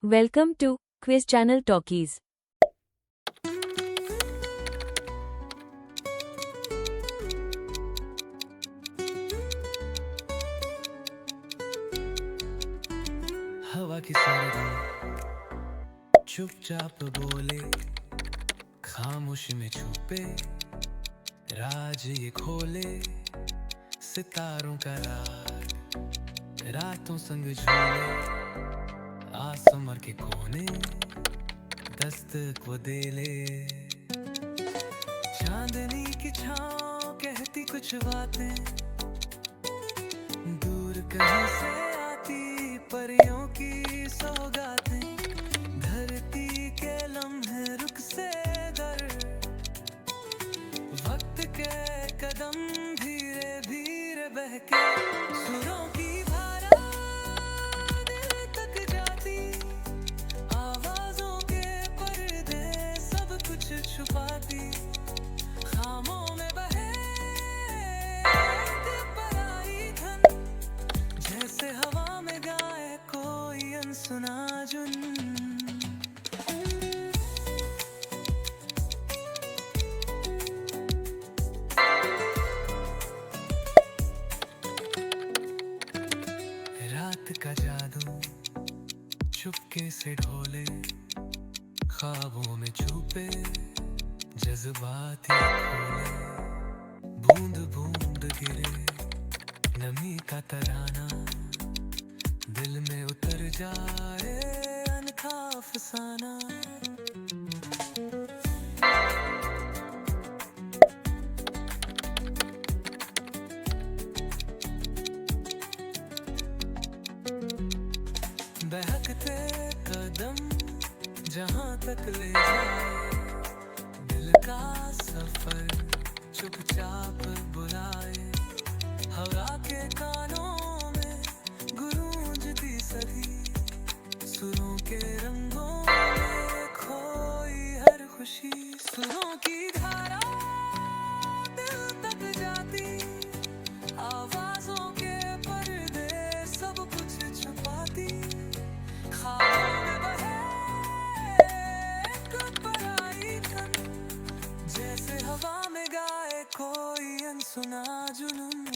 Welcome to Quiz Channel Talkies. हवा की सरगम चुपचाप बोले, खामोशी में छुपे राज ये खोले। सितारों का राग रातों संग झूले, आसमां के कोने दस्तक वो दे ले। चांदनी की छाँव कहती कुछ बातें, दूर कहीं से आती परियों की सौगातें। धरती के लम्हे रुख से दर, वक्त के कदम धीरे धीरे बहके। सुरों की धारा दिल तक जाती, आवाजों के पर्दे सब कुछ छुपाती। खामों में बहे एक पराई धन, जैसे हवा में गाए कोई अनसुना जुन। रात का जादू चुपके से ढोले, ख्वाबों में छुपे जज्बात ये खोले। बूंद बूंद गिरे नमी का तराना, दिल में उतर जाए अनखा अफसाना। बहकते कदम जहां तक ले जाए, दिल का सफर चुपचाप बुलाए। हवा के कानों में गूंजती सदी, सुरों के रंगों में खोई हर खुशी। सुरों की धारा दिल तक जाती, आवाजों के पर्दे सब कुछ छुपाती। ख्वाबों में बहे एक पराई धन, जैसे हवा में गाए कोई अनसुना जुनून।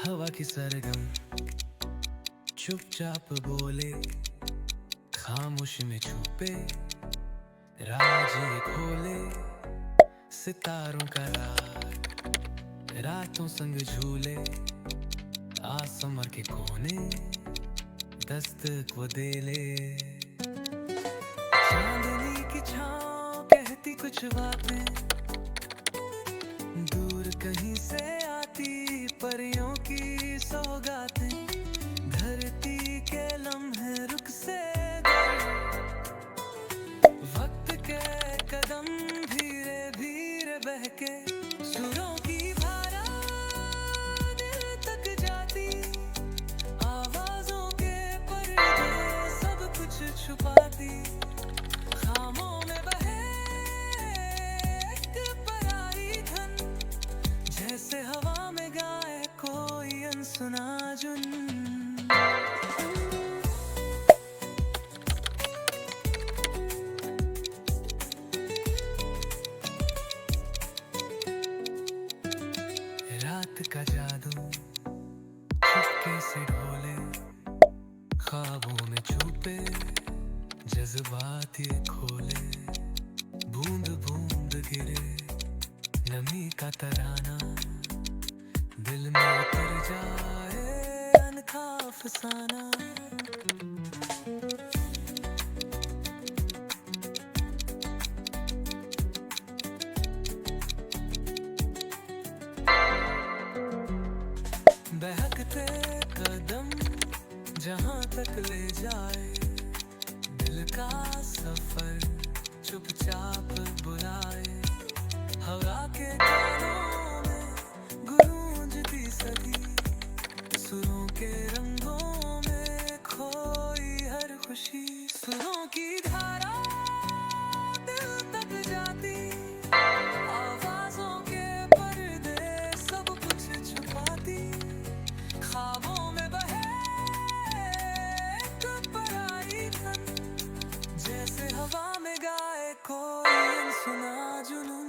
हवा की सरगम चुपचाप बोले, खामोशी में छुपे राज ये खोले। सितारों का राग रातों संग झूले, आसमां के कोने दस्तक वो दे ले। चांदनी की छाँव कहती कुछ बातें, दूर कहीं से आती परियों की सौगातें। धरती के लम्हे रुख से दर, वक्त के कदम धीरे धीरे बहके। सुरों की धारा दिल तक जाती, आवाजों के पर्दे सब कुछ छुपाती। खामों में बहे एक पराई धन, जैसे हवा में गाए कोई अनसुना जुन। रात का जादू चुपके से ढोले, ख्वाबों में छुपे जज्बात ये खोले। बूंद बूंद गिरे नमी का तराना, दिल में उतर जाए अनखा अफसाना। बहकते कदम जहां तक ले जाए, दिल का सफर चुपचाप बुलाए। हवा के कानों में गूंजती सदी, सुरों के रंगों में खोई हर खुशी। सुरों की धारा दिल तक जाती, आवाजों के पर्दे सब कुछ छुपाती। ख्वाबों में बहे एक पराई धन, जैसे हवा में गाए कोई अनसुना जुनून।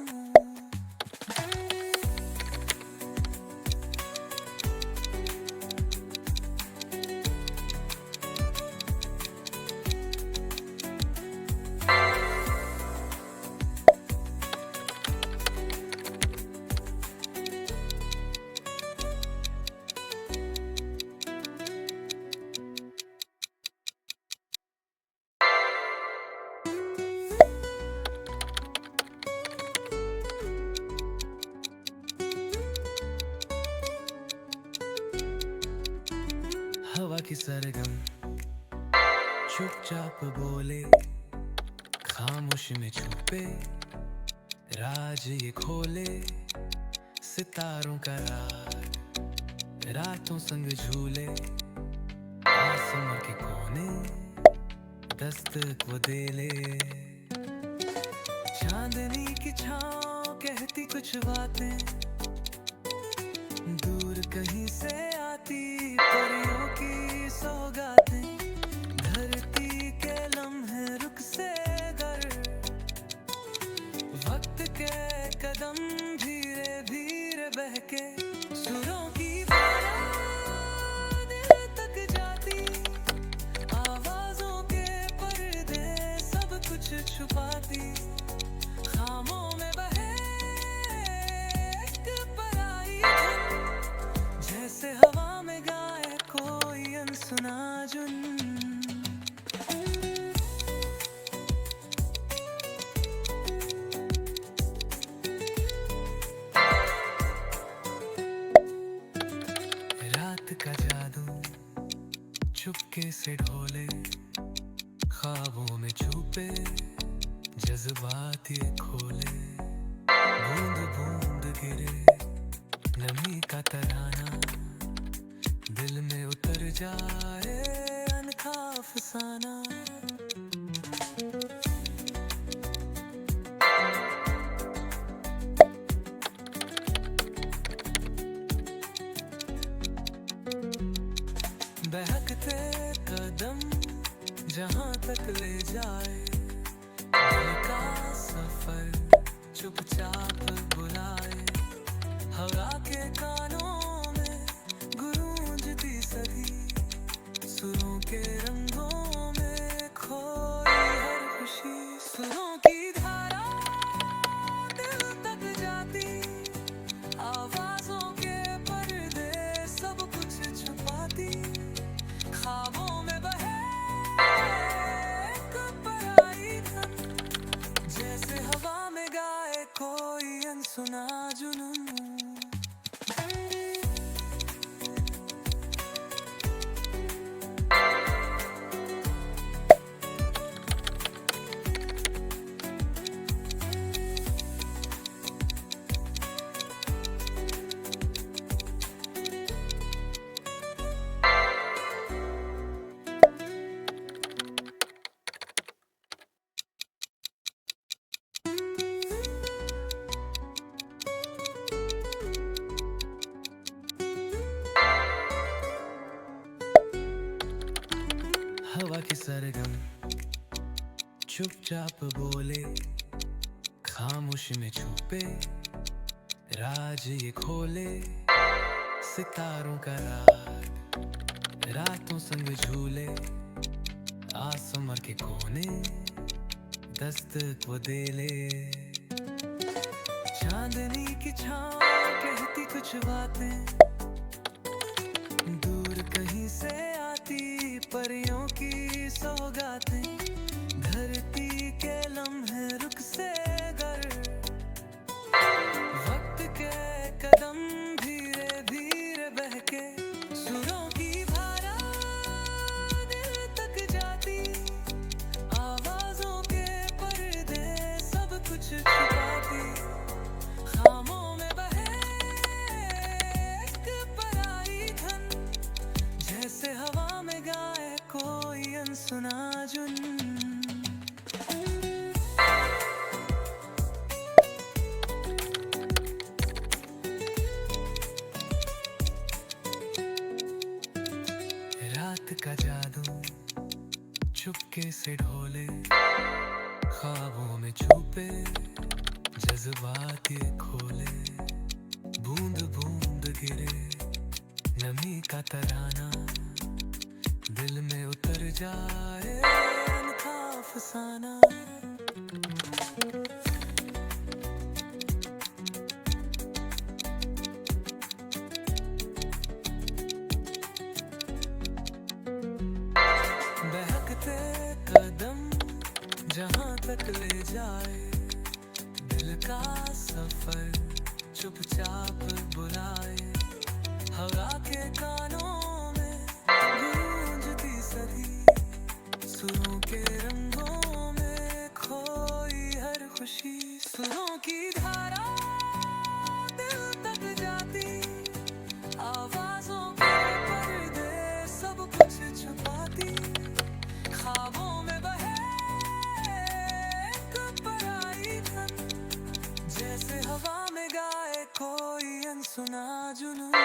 हवा की सरगम चुपचाप बोले, खामोश में छुपे राज ये खोले। सितारों का राग रातों संग झूले, आसमां के कोने दस्तक वो दे ले। चांदनी की छाँव कहती कुछ बातें, दूर कहीं से आती परियों की सौगातें। धरती के लम्हे रुख से गर, वक्त के कदम धीरे धीरे बहके। सुरों की धारा दिल तक जाती, आवाजों के पर्दे सब कुछ छुपाती। खामों में बहे एक पराई धुन, जैसे हवा में गाए कोई अनसुना जुन। रात का जादू चुपके से ढोले, ख्वाबों में छुपे जज्बात ये खोले। बूंद बूंद गिरे नमी का तराना, दिल में उतर जाए अनखा अफसाना। बहकते कदम जहां तक ले जाए, दिल का सफर चुपचाप बुलाए। हवा के कानों में गूंजती सदी, सुरों के रंगों में खोई हर खुशी। सुरों की धारा दिल तक जाती, आवाजों के पर्दे सब कुछ छुपाती। ख्वाबों में बहे एक पराई धन, जैसे हवा में गाए कोई अनसुना जुनून। हवा की सरगम चुपचाप बोले, खामोश में छुपे राज ये खोले। सितारों का राग रातों संग झूले, आसमां के कोने दस्तक वो दे ले। चांदनी की छाँव कहती कुछ बातें, दूर कहीं से आती परियों की सौगातें। धरती के लम्हे रुख से गर, वक्त के कदम धीरे धीरे बहके। रात का जादू चुपके से ढोले, ख्वाबों में छुपे जज्बात ये खोले, बूंद बूंद गिरे नमी का तराना, दिल में उतर जाए अनखा अफसाना। बहकते कदम जहां तक ले जाए, दिल का सफर चुपचाप बुलाए, हवा के कानों में गूंजती सदी, सुरों के रंगों में खोई हर खुशी, सुरों की धारा दिल तक जाती, आवाजों के पर्दे सब कुछ छुपाती, ख्वाबों में बहे एक पराई धन, जैसे हवा में गाए कोई अनसुना जुनून।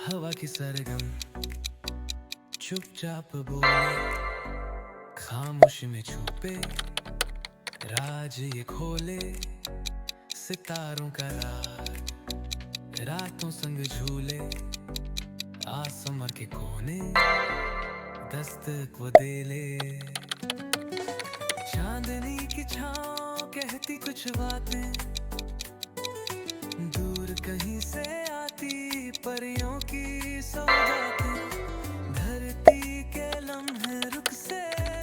हवा की सरगम चुपचाप बोले, खामोश में छुपे राज ये खोले, सितारों का राज रातों संग झूले, आसमां के कोने दस्तक वो दे ले, चांदनी की छाँव कहती कुछ बातें, दूर कहीं से आती परियों की सौगातें, धरती के लम्हे रुख से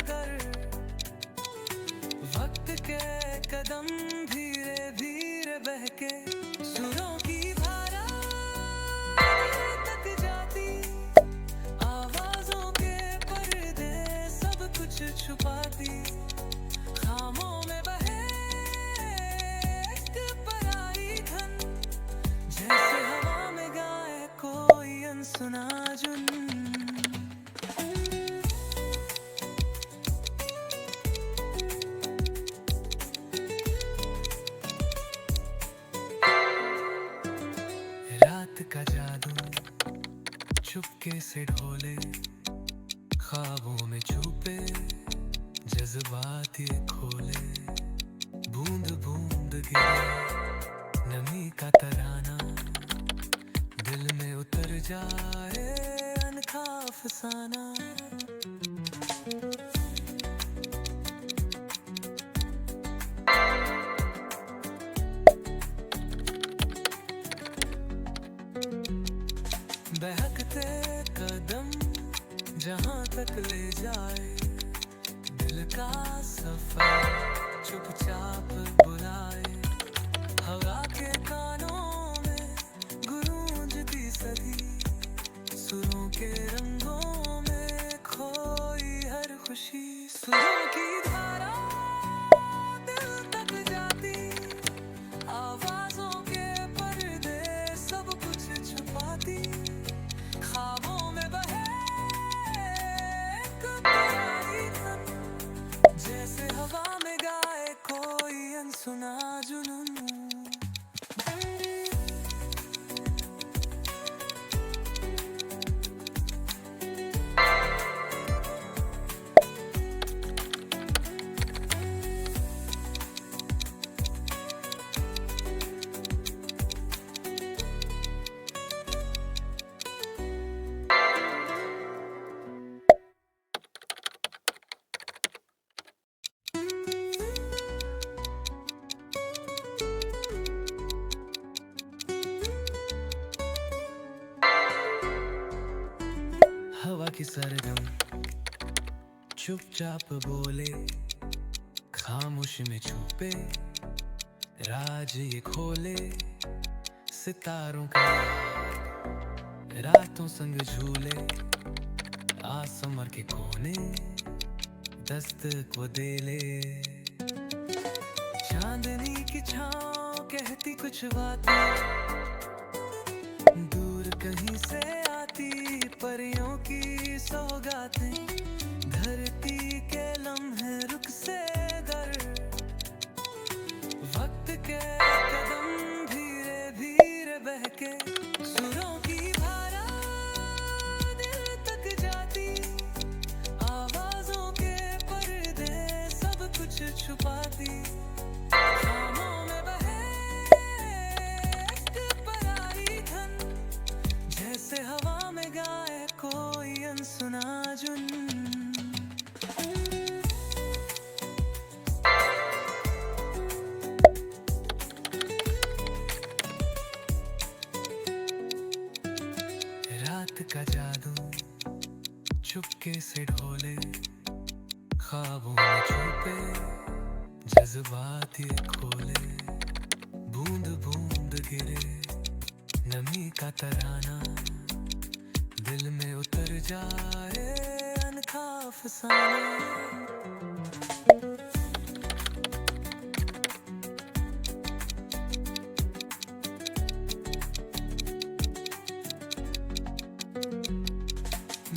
गर, वक्त के कदम धीरे धीरे बहके, सुरों की धारा तक जाती, आवाजों के पर्दे सब कुछ छुपाती, खामों में बहे एक पराई धन, जैसे हवा में गाए कोई अनसुना जुनून। रात का जादू चुपके से ढोले, ख्वाबों में छुपे जज्बात ये खोले, बूंद बूंद गिरे नमी का तराना, दिल में उतर जाए अनखा अफसाना। बहकते कदम जहां तक ले जाए, दिल का सफर चुपचाप बुलाए, हवा के कानों में गूंजती सदी, सुरों के रंगों में खोई हर खुशी, सुरों की धारा दिल तक जाती, आवाजों के पर्दे सब कुछ छुपाती, ख्वाबों में बहे एक पराई धन, जैसे हवा में गाए कोई अनसुना जुनून। हवा की सरगम चुपचाप बोले, खामोश में छुपे राज ये खोले, सितारों का रातों संग झूले, आसमर के कोने दस्तक वो दे ले। चांदनी की छाँव कहती कुछ बातें, दूर कहीं से आती परियों की सौगातें, धरती के लम्हे रुख से दर, वक्त के कदम धीरे धीरे बहके, सुरों की धारा दिल तक जाती, आवाजों के पर्दे सब कुछ छुपाती, खामों में बहे एक पराई धन, जैसे हवा में गाए कोई अनसुना जुन। रात का जादू चुपके से ढोले, ख्वाबों में छुपे जज्बात ये खोले, बूंद बूंद गिरे नमी का तराना, दिल में उतर जाए अनखा अफसाना।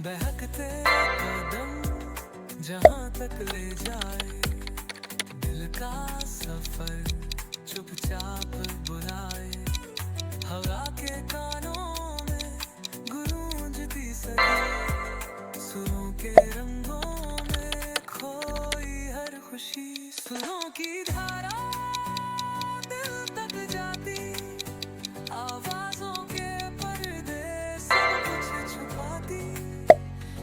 बहकते कदम जहाँ तक ले जाए, दिल का सफर चुपचाप बुलाए, हवा के कानों में गूंजती सदी, सुरों के रंगों में खोई हर खुशी, सुरों की धारा दिल तक जाती, आवाजों के पर्दे सब कुछ छुपाती,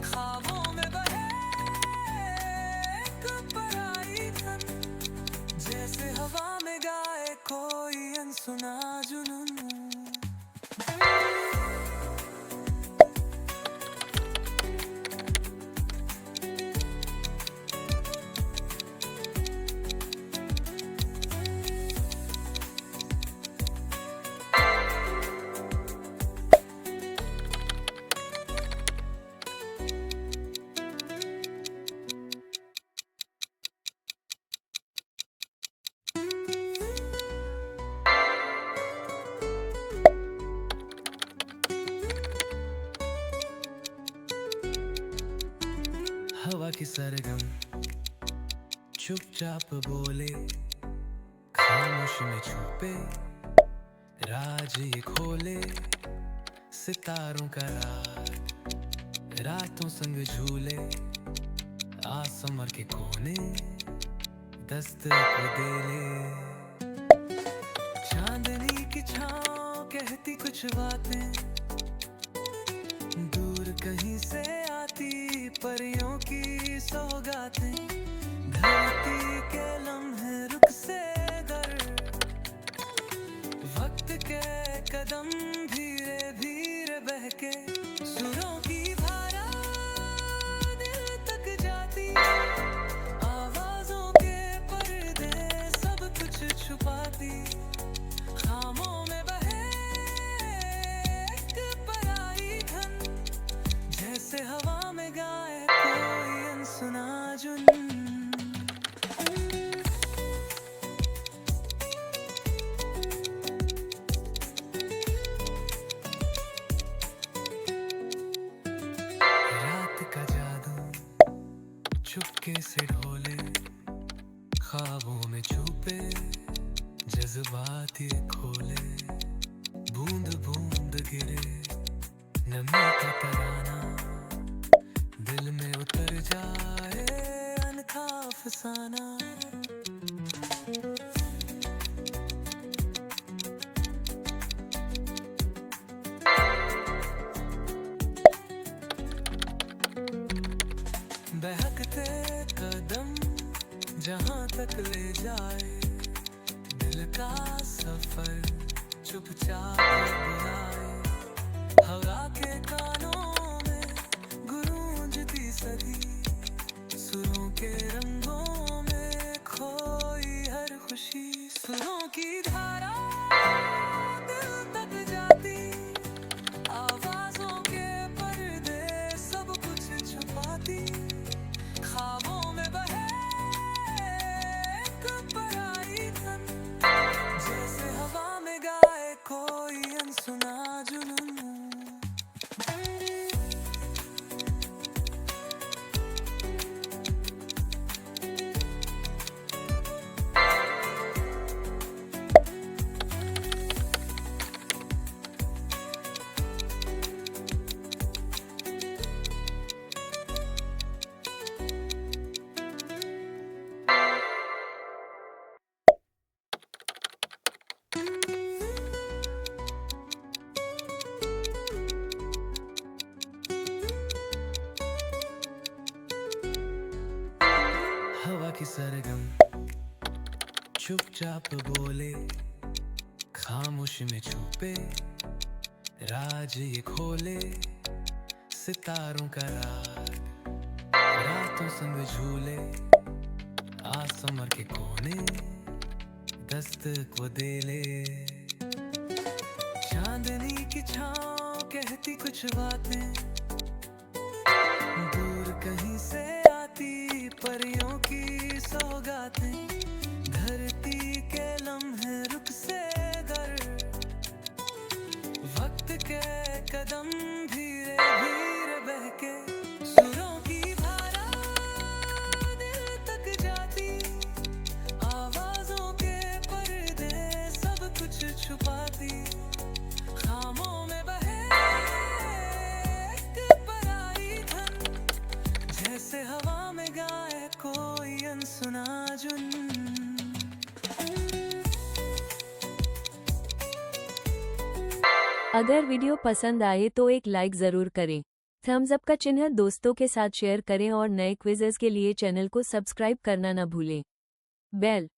ख्वाबों में बहे एक पराई धन, जैसे हवा में गाए कोई अनसुना जुनून। हवा की सरगम चुपचाप बोले, खामोश में छुपे राज ये खोले, सितारों का रात रातों संग झूले, आसमर के कोने दस्तक दे ले। चांदनी की छाँव कहती कुछ बातें, दूर कहीं से आती परियों की सौगातें, धरती के लम्हे रुख से दर, वक्त के कदम धीरे धीरे बहके, सुरों की धारा दिल तक जाती, आवाजों के पर्दे सब कुछ छुपाती, खामों में बहे एक पराई धन, जैसे हवा में गाए कोई अनसुना जुन। रात का जादू चुपके से ढोले, ख्वाबों में छुपे जज्बात ये खोले, बूंद बूंद गिरे नमी का तराना, दिल में उतर जाए अनखा अफसाना। बहकते कदम जहाँ तक ले जाए, दिल का सफर चुपचाप बुलाए, हवा के कानों में गूंजती सदी, सुरों के रंगों में खोई हर खुशी, सुरों की धारा दिल तक की सरगम चुपचाप बोले, खामोश में छुपे राज ये खोले, सितारों का राग रातों संग झूले, आसमां के कोने दस्तक वो दे ले। चांदनी की छाँव कहती कुछ बातें, दूर कहीं से आती परियों की सौगातें, धरती के लम्हे रुख से गर, वक्त के कदम धीरे धीरे बहके, सुरों की धारा दिल तक जाती, आवाजों के पर्दे सब कुछ छुपाती, खामों में बहे एक पराई धन, जैसे हवा में गाए कोई अनसुना जुन। अगर वीडियो पसंद आए तो एक लाइक ज़रूर करें, थम्स अप का चिन्ह दोस्तों के साथ शेयर करें और नए क्विज़ेस के लिए चैनल को सब्सक्राइब करना न भूलें। बेल